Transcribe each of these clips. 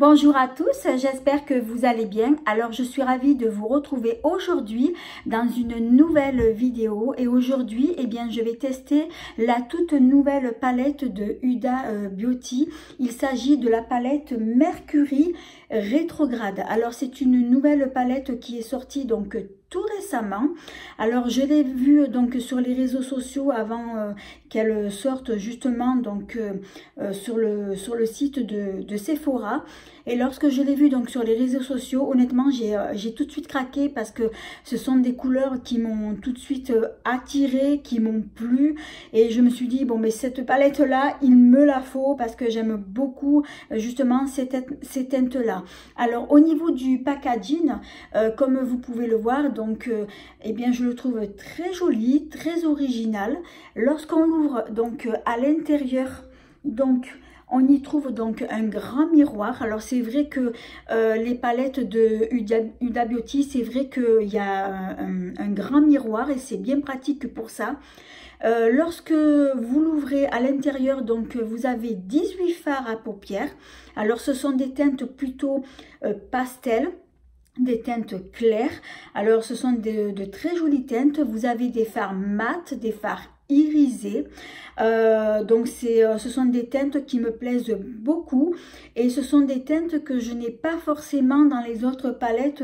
Bonjour à tous, j'espère que vous allez bien. Alors je suis ravie de vous retrouver aujourd'hui dans une nouvelle vidéo et aujourd'hui je vais tester la toute nouvelle palette de Huda Beauty. Il s'agit de la palette Mercury rétrograde. Alors c'est une nouvelle palette qui est sortie donc tout récemment. Alors je l'ai vue donc sur les réseaux sociaux avant qu'elle sorte justement donc sur le site de Sephora. Et lorsque je l'ai vue donc sur les réseaux sociaux, honnêtement j'ai tout de suite craqué parce que ce sont des couleurs qui m'ont tout de suite attirée, qui m'ont plu, et je me suis dit bon mais cette palette là il me la faut parce que j'aime beaucoup justement ces teintes là. Alors au niveau du packaging, comme vous pouvez le voir, donc je le trouve très joli, très original. Lorsqu'on l'ouvre donc à l'intérieur, donc on y trouve donc un grand miroir. Alors c'est vrai que les palettes de Huda Beauty, c'est vrai qu'il y a un grand miroir et c'est bien pratique pour ça. Lorsque vous l'ouvrez à l'intérieur, donc vous avez 18 fards à paupières. Alors ce sont des teintes plutôt pastel, des teintes claires. Alors ce sont de très jolies teintes. Vous avez des fards mat, des fards irisés. Donc ce sont des teintes qui me plaisent beaucoup et ce sont des teintes que je n'ai pas forcément dans les autres palettes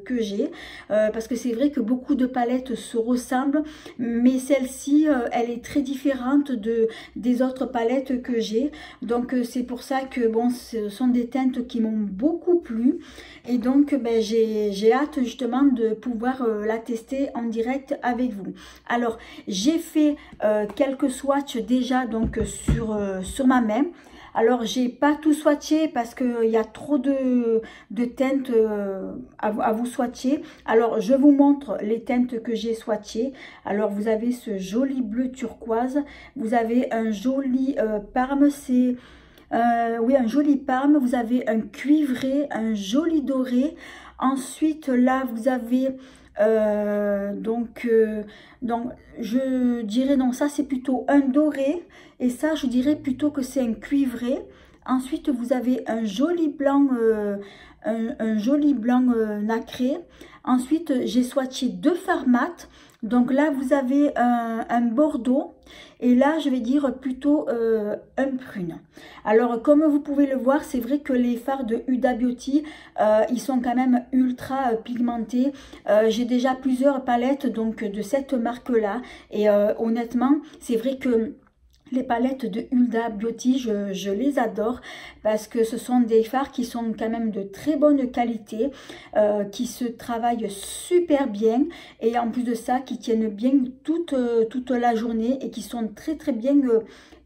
que j'ai, parce que c'est vrai que beaucoup de palettes se ressemblent, mais celle-ci elle est très différente des autres palettes que j'ai. Donc c'est pour ça que bon, ce sont des teintes qui m'ont beaucoup plu et donc j'ai hâte justement de pouvoir la tester en direct avec vous. Alors j'ai fait quelques swatchs déjà donc sur ma main. Alors j'ai pas tout swatché parce qu'il y a trop de teintes à vous swatcher. Alors je vous montre les teintes que j'ai swatchées. Alors vous avez ce joli bleu turquoise, vous avez un joli parme, c'est oui, un joli parme, vous avez un cuivré, un joli doré. Ensuite là vous avez donc je dirais non, ça c'est plutôt un doré et ça je dirais plutôt que c'est un cuivré. Ensuite vous avez un joli blanc un joli blanc nacré. Ensuite j'ai swatché deux fards mat. Donc là vous avez un bordeaux et là je vais dire plutôt un prune. Alors comme vous pouvez le voir, c'est vrai que les fards de Huda Beauty ils sont quand même ultra pigmentés. J'ai déjà plusieurs palettes donc de cette marque là et honnêtement c'est vrai que les palettes de Huda Beauty, je les adore parce que ce sont des fards qui sont quand même de très bonne qualité, qui se travaillent super bien et en plus de ça, qui tiennent bien toute la journée et qui sont très bien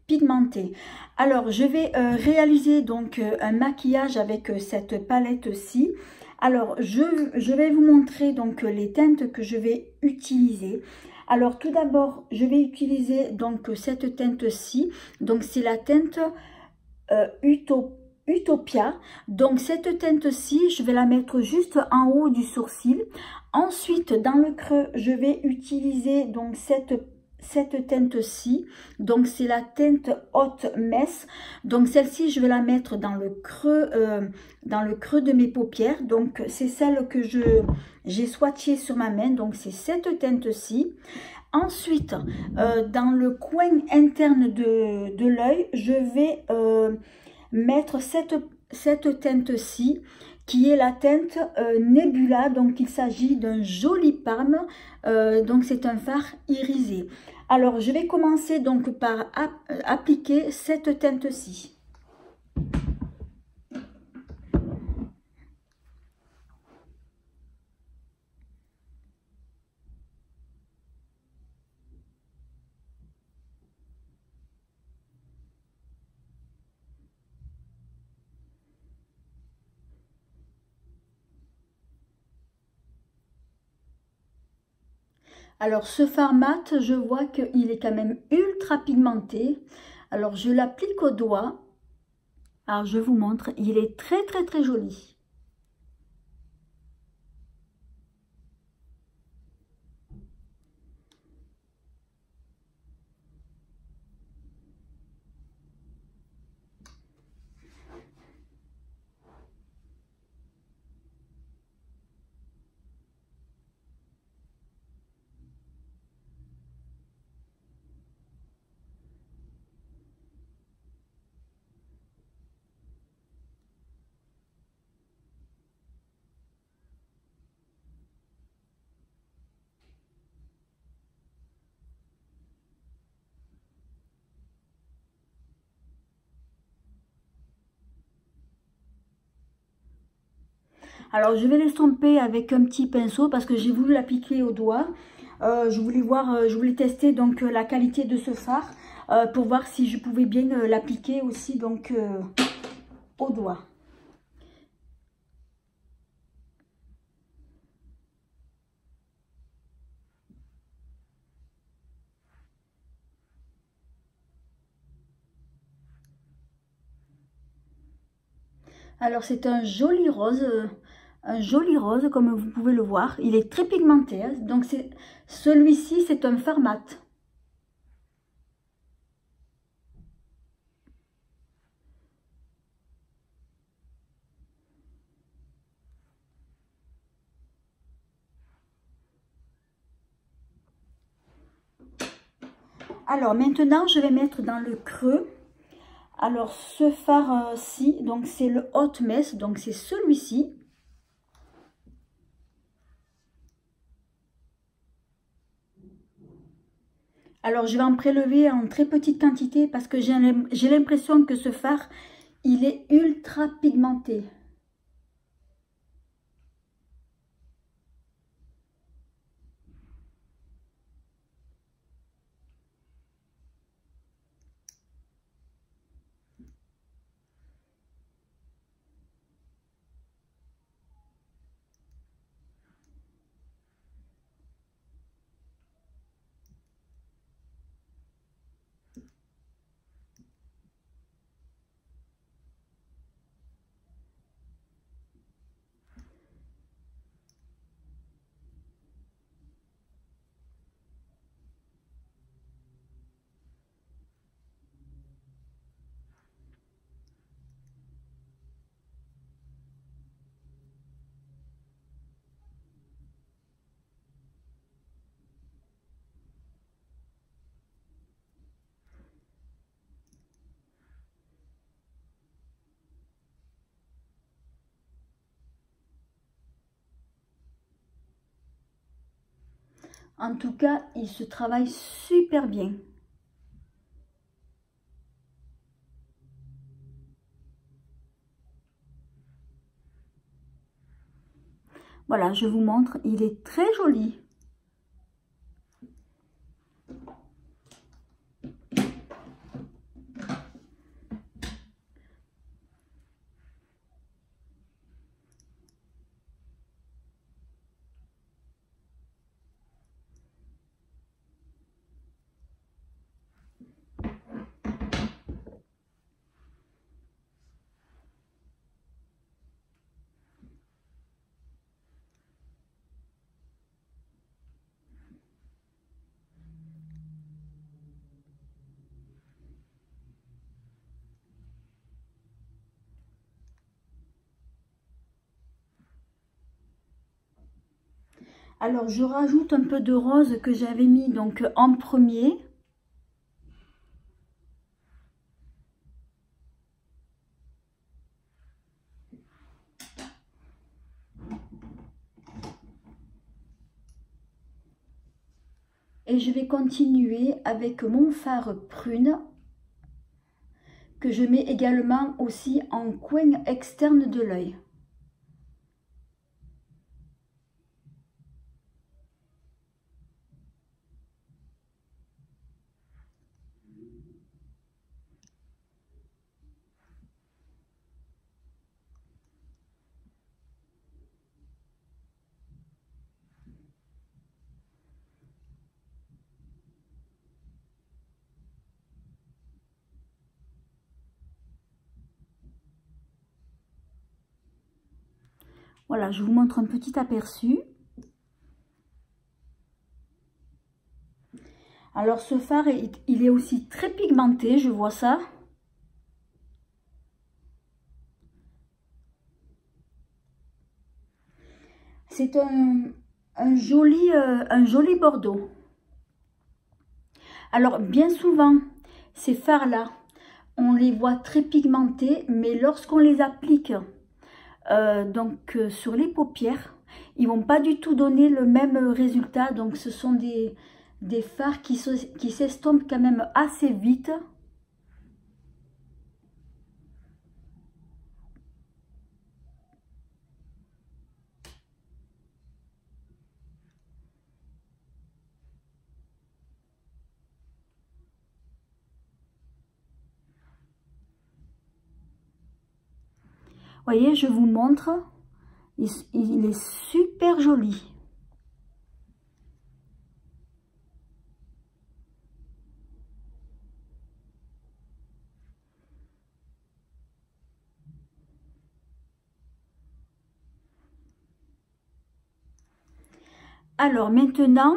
pigmentés. Alors, je vais réaliser donc un maquillage avec cette palette-ci. Alors, je vais vous montrer donc les teintes que je vais utiliser. Alors tout d'abord, je vais utiliser donc cette teinte-ci. Donc c'est la teinte Utopia. Donc cette teinte-ci, je vais la mettre juste en haut du sourcil. Ensuite, dans le creux, je vais utiliser donc cette teinte-ci, donc c'est la teinte Hot Mess. Donc celle-ci je vais la mettre dans le creux de mes paupières. Donc c'est celle que j'ai swatchée sur ma main, donc c'est cette teinte-ci. Ensuite dans le coin interne de l'œil, je vais mettre cette teinte-ci qui est la teinte Nebula. Donc il s'agit d'un joli parme, donc c'est un fard irisé. Alors je vais commencer donc par appliquer cette teinte-ci. Alors ce fard mat, je vois qu'il est quand même ultra pigmenté. Alors je l'applique au doigt. Alors je vous montre, il est très joli. Alors je vais l'estomper avec un petit pinceau parce que j'ai voulu l'appliquer au doigt. Je voulais voir, je voulais tester donc la qualité de ce fard pour voir si je pouvais bien l'appliquer aussi donc au doigt. Alors c'est un joli rose comme vous pouvez le voir. Il est très pigmenté, hein. Donc celui-ci c'est un fard mat. Alors maintenant je vais mettre dans le creux. Alors ce fard-ci, donc c'est le Hot Mess, donc c'est celui-ci. Alors je vais en prélever en très petite quantité parce que j'ai l'impression que ce fard, il est ultra pigmenté. En tout cas, il se travaille super bien. Voilà, je vous montre, il est très joli. Alors, je rajoute un peu de rose que j'avais mis donc en premier. Et je vais continuer avec mon fard prune que je mets également aussi en coin externe de l'œil. Voilà, je vous montre un petit aperçu. Alors ce fard, il est aussi très pigmenté, je vois ça. C'est un joli bordeaux. Alors bien souvent, ces fards-là, on les voit très pigmentés, mais lorsqu'on les applique sur les paupières, ils vont pas du tout donner le même résultat. Donc ce sont des fards qui s'estompent quand même assez vite. Voyez, je vous montre, il est super joli. Alors maintenant,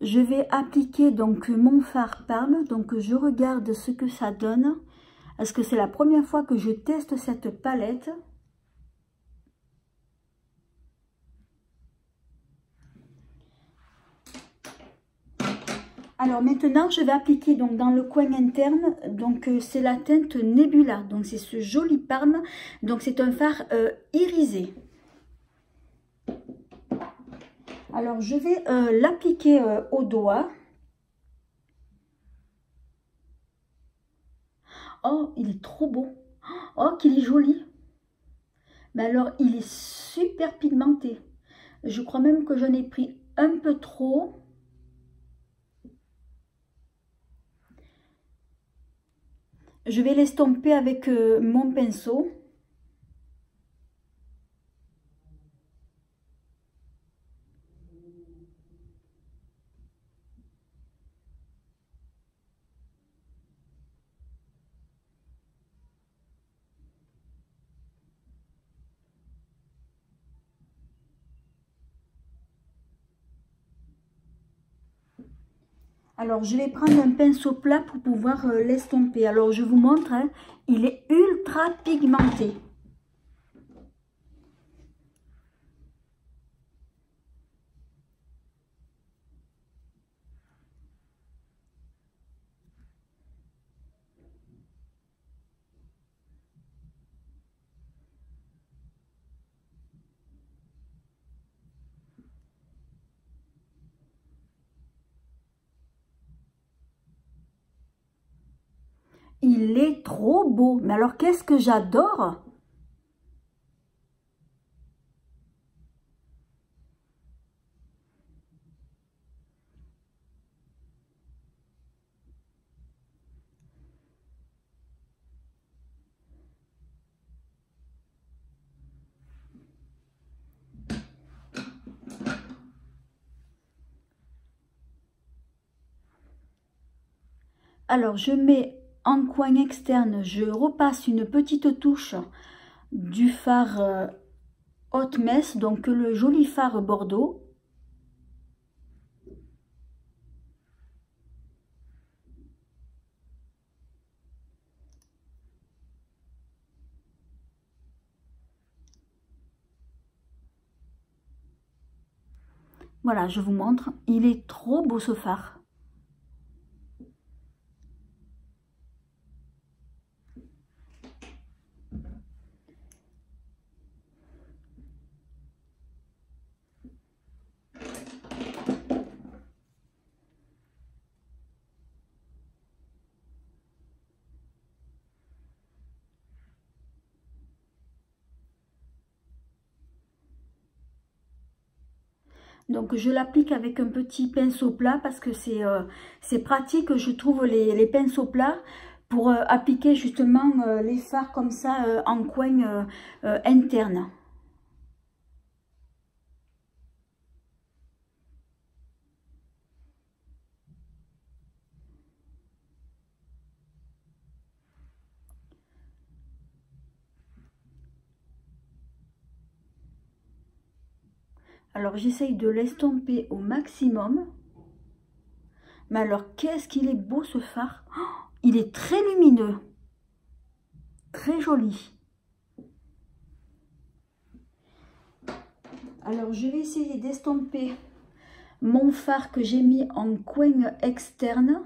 je vais appliquer donc mon fard Parme. Donc je regarde ce que ça donne. Parce que c'est la première fois que je teste cette palette. Alors maintenant, je vais appliquer donc dans le coin interne. Donc c'est la teinte Nebula. Donc c'est ce joli Parme. Donc c'est un fard irisé. Alors, je vais l'appliquer au doigt. Oh, il est trop beau. Oh, qu'il est joli. Mais alors, il est super pigmenté. Je crois même que j'en ai pris un peu trop. Je vais l'estomper avec mon pinceau. Alors, je vais prendre un pinceau plat pour pouvoir l'estomper. Alors, je vous montre, hein, il est ultra pigmenté. Il est trop beau. Mais alors, qu'est-ce que j'adore! Alors, je mets en coin externe, je repasse une petite touche du fard Haute Messe, donc le joli fard Bordeaux. Voilà, je vous montre, il est trop beau ce fard. Donc je l'applique avec un petit pinceau plat parce que c'est pratique, je trouve, les pinceaux plats pour appliquer justement les fards comme ça en coin interne. Alors j'essaye de l'estomper au maximum. Mais alors qu'est-ce qu'il est beau ce fard! Oh, il est très lumineux. Très joli. Alors je vais essayer d'estomper mon fard que j'ai mis en coin externe.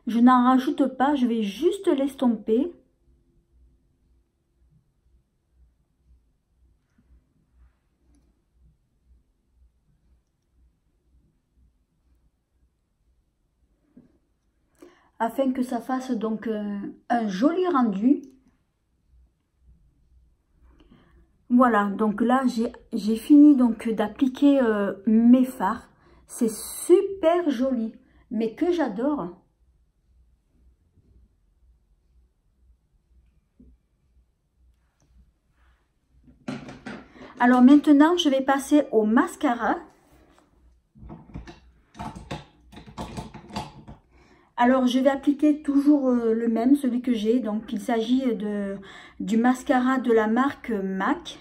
Je n'en rajoute pas, je vais juste l'estomper. Afin que ça fasse donc un joli rendu. Voilà, donc là j'ai fini donc d'appliquer mes fards. C'est super joli, mais que j'adore. Alors maintenant, je vais passer au mascara. Alors, je vais appliquer toujours le même, celui que j'ai. Donc, il s'agit du mascara de la marque MAC.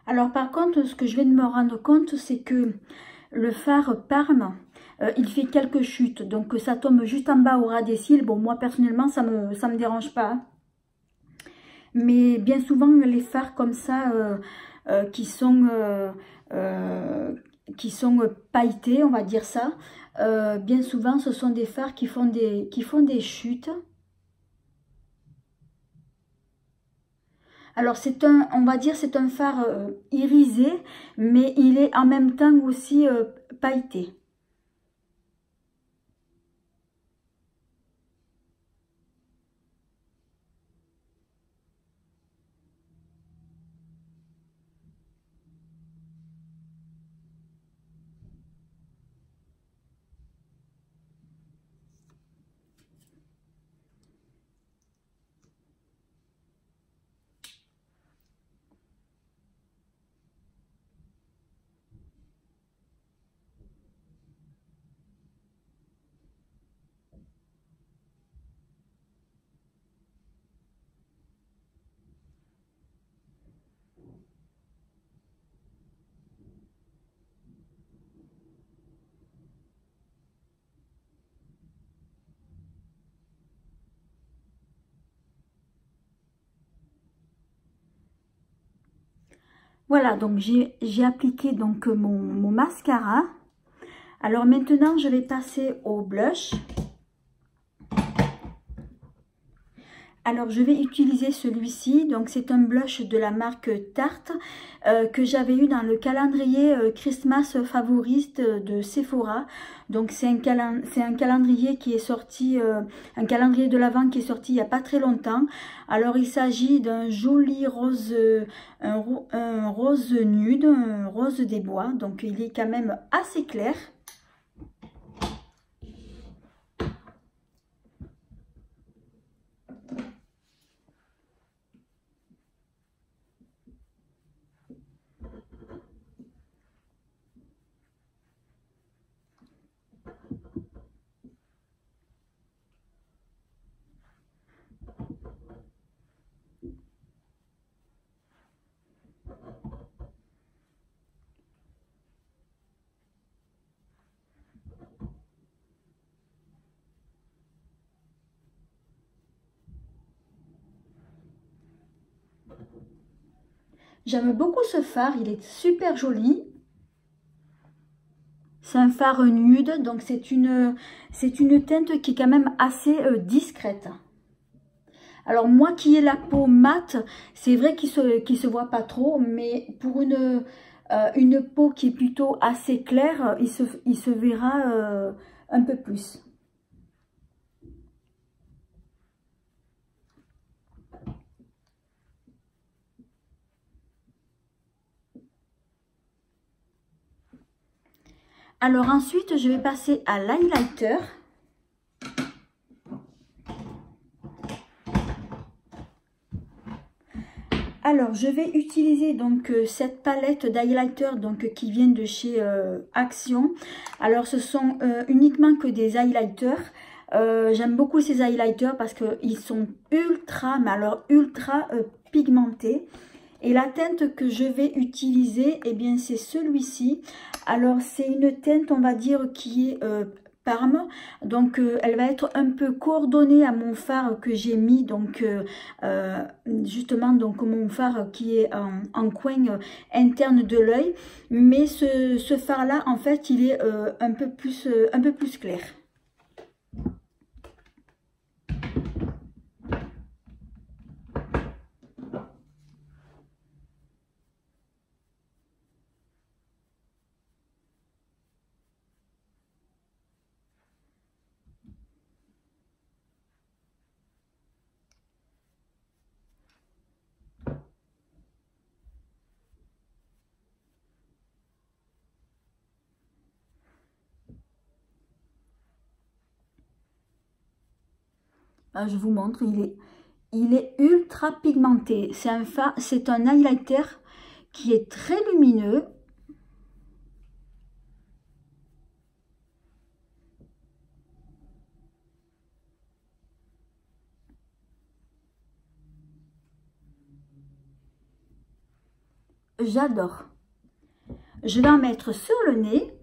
Alors par contre, ce que je viens de me rendre compte, c'est que le fard Parme, il fait quelques chutes. Donc ça tombe juste en bas au ras des cils. Bon, moi personnellement, ça me dérange pas. Mais bien souvent, les fards comme ça, qui sont pailletés, on va dire ça, bien souvent, ce sont des fards qui font des chutes. Alors on va dire c'est un fard irisé, mais il est en même temps aussi pailleté. Voilà, donc j'ai appliqué donc mon mascara. Alors maintenant, je vais passer au blush. Alors, je vais utiliser celui-ci. Donc, c'est un blush de la marque Tarte que j'avais eu dans le calendrier Christmas favorite de Sephora. Donc, c'est un calendrier qui est sorti, un calendrier de l'Avent qui est sorti il n'y a pas très longtemps. Alors, il s'agit d'un joli rose, un rose nude, un rose des bois. Donc, il est quand même assez clair. J'aime beaucoup ce fard, il est super joli. C'est un fard nude, donc c'est une teinte qui est quand même assez discrète. Alors moi qui ai la peau mate, c'est vrai qu'il se voit pas trop, mais pour une peau qui est plutôt assez claire, il se verra un peu plus. Alors ensuite, je vais passer à l'highlighter. Alors, je vais utiliser donc cette palette d'highlighter donc qui vient de chez Action. Alors, ce sont uniquement que des highlighters. J'aime beaucoup ces highlighters parce qu'ils sont ultra, mais alors ultra pigmentés. Et la teinte que je vais utiliser, eh bien, c'est celui-ci. Alors, c'est une teinte, on va dire, qui est Parme. Donc, elle va être un peu coordonnée à mon fard que j'ai mis. Donc, justement, donc mon fard qui est en coin interne de l'œil. Mais ce fard-là, en fait, il est un peu plus clair. Je vous montre, il est ultra pigmenté. C'est un highlighter qui est très lumineux. J'adore. Je vais en mettre sur le nez.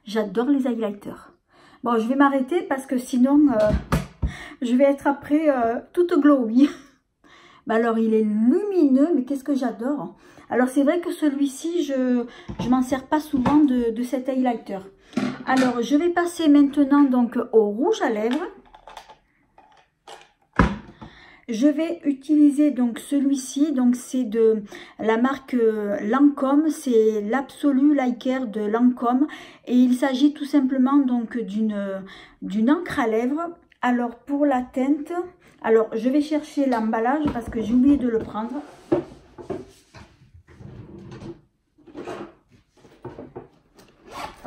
J'adore les highlighters. Bon, je vais m'arrêter parce que sinon, je vais être après toute glowy. Bah alors, il est lumineux, mais qu'est-ce que j'adore. Alors, c'est vrai que celui-ci, je m'en sers pas souvent de cet highlighter. Alors, je vais passer maintenant donc au rouge à lèvres. Je vais utiliser donc celui-ci, donc c'est de la marque Lancôme, c'est l'Absolu Liker de Lancôme et il s'agit tout simplement donc d'une encre à lèvres. Alors pour la teinte, alors je vais chercher l'emballage parce que j'ai oublié de le prendre.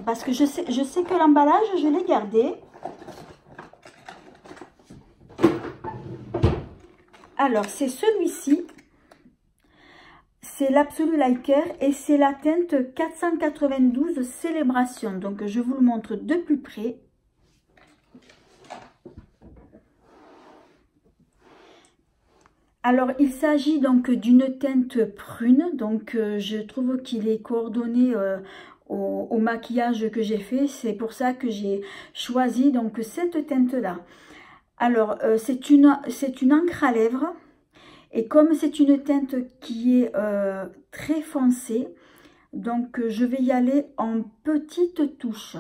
Parce que je sais que l'emballage, je l'ai gardé. Alors, c'est celui-ci. C'est l'Absolu Liker et c'est la teinte 492 Célébration. Donc, je vous le montre de plus près. Alors, il s'agit donc d'une teinte prune. Donc, je trouve qu'il est coordonné au maquillage que j'ai fait. C'est pour ça que j'ai choisi donc cette teinte-là. Alors, c'est une encre à lèvres. Et comme c'est une teinte qui est très foncée, donc je vais y aller en petites touches.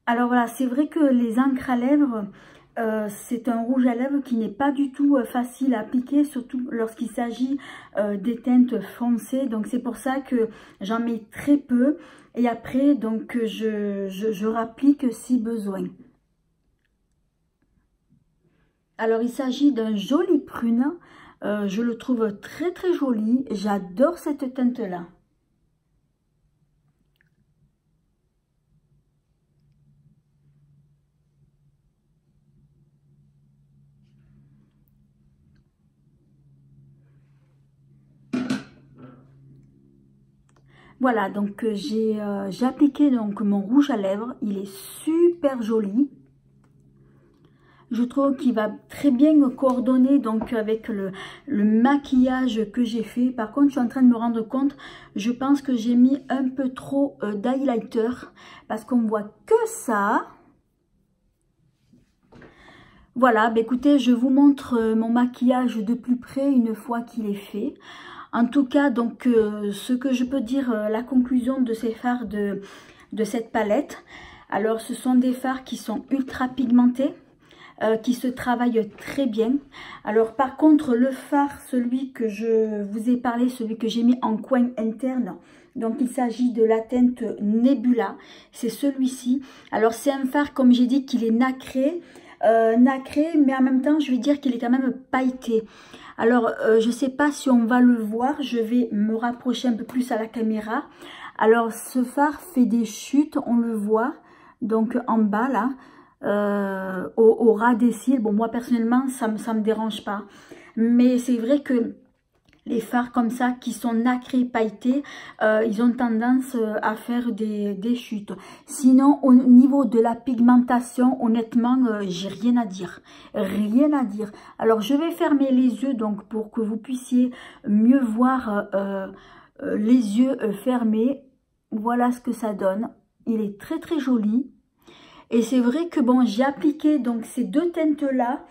Alors voilà, c'est vrai que les encres à lèvres, c'est un rouge à lèvres qui n'est pas du tout facile à appliquer, surtout lorsqu'il s'agit des teintes foncées. Donc c'est pour ça que j'en mets très peu. Et après, donc je rapplique si besoin. Alors il s'agit d'un joli prune. Je le trouve très très joli. J'adore cette teinte-là. Voilà, donc j'ai appliqué donc mon rouge à lèvres. Il est super joli. Je trouve qu'il va très bien coordonner donc avec le maquillage que j'ai fait. Par contre, je suis en train de me rendre compte, je pense que j'ai mis un peu trop d'highlighter parce qu'on voit que ça. Voilà, bah écoutez, je vous montre mon maquillage de plus près une fois qu'il est fait. En tout cas, donc, ce que je peux dire, la conclusion de ces fards de cette palette. Alors, ce sont des fards qui sont ultra pigmentés, qui se travaillent très bien. Alors, par contre, le fard, celui que je vous ai parlé, celui que j'ai mis en coin interne, donc il s'agit de la teinte Nebula, c'est celui-ci. Alors, c'est un fard, comme j'ai dit, qu'il est nacré, mais en même temps, je vais dire qu'il est quand même pailleté. Alors, je ne sais pas si on va le voir, je vais me rapprocher un peu plus à la caméra. Alors, ce fard fait des chutes, on le voit, donc en bas là, au ras des cils. Bon, moi personnellement, ça me dérange pas. Mais c'est vrai que les fards comme ça, qui sont nacrés, pailletés, ils ont tendance à faire des chutes. Sinon, au niveau de la pigmentation, honnêtement, j'ai rien à dire. Rien à dire. Alors, je vais fermer les yeux donc pour que vous puissiez mieux voir les yeux fermés. Voilà ce que ça donne. Il est très très joli. Et c'est vrai que bon, j'ai appliqué donc ces deux teintes-là.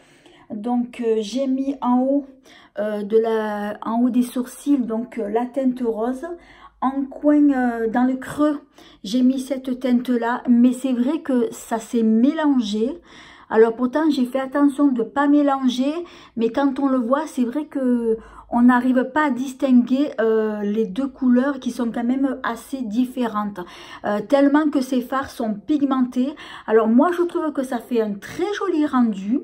Donc j'ai mis en haut en haut des sourcils donc la teinte rose, en coin dans le creux j'ai mis cette teinte là, mais c'est vrai que ça s'est mélangé. Alors pourtant j'ai fait attention de ne pas mélanger, mais quand on le voit c'est vrai que on n'arrive pas à distinguer les deux couleurs qui sont quand même assez différentes, tellement que ces fards sont pigmentés. Alors moi je trouve que ça fait un très joli rendu.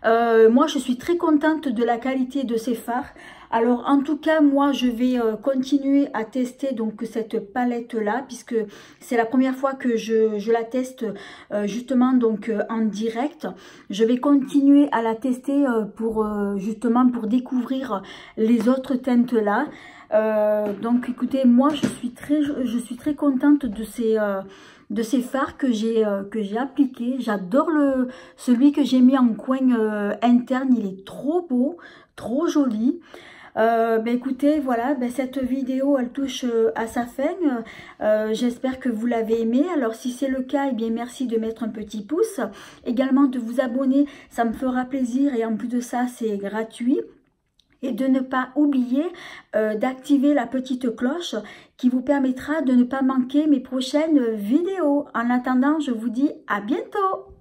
Moi je suis très contente de la qualité de ces fards. Alors en tout cas moi je vais continuer à tester donc cette palette là, puisque c'est la première fois que je la teste justement donc en direct. Je vais continuer à la tester pour justement pour découvrir les autres teintes là. Donc écoutez, moi je suis très contente de ces fards que j'ai appliqués. J'adore celui que j'ai mis en coin interne, il est trop beau, trop joli. Écoutez, voilà, cette vidéo elle touche à sa fin. J'espère que vous l'avez aimé. Alors si c'est le cas, eh bien merci de mettre un petit pouce, également de vous abonner, ça me fera plaisir, et en plus de ça c'est gratuit. Et de ne pas oublier d'activer la petite cloche qui vous permettra de ne pas manquer mes prochaines vidéos. En attendant, je vous dis à bientôt.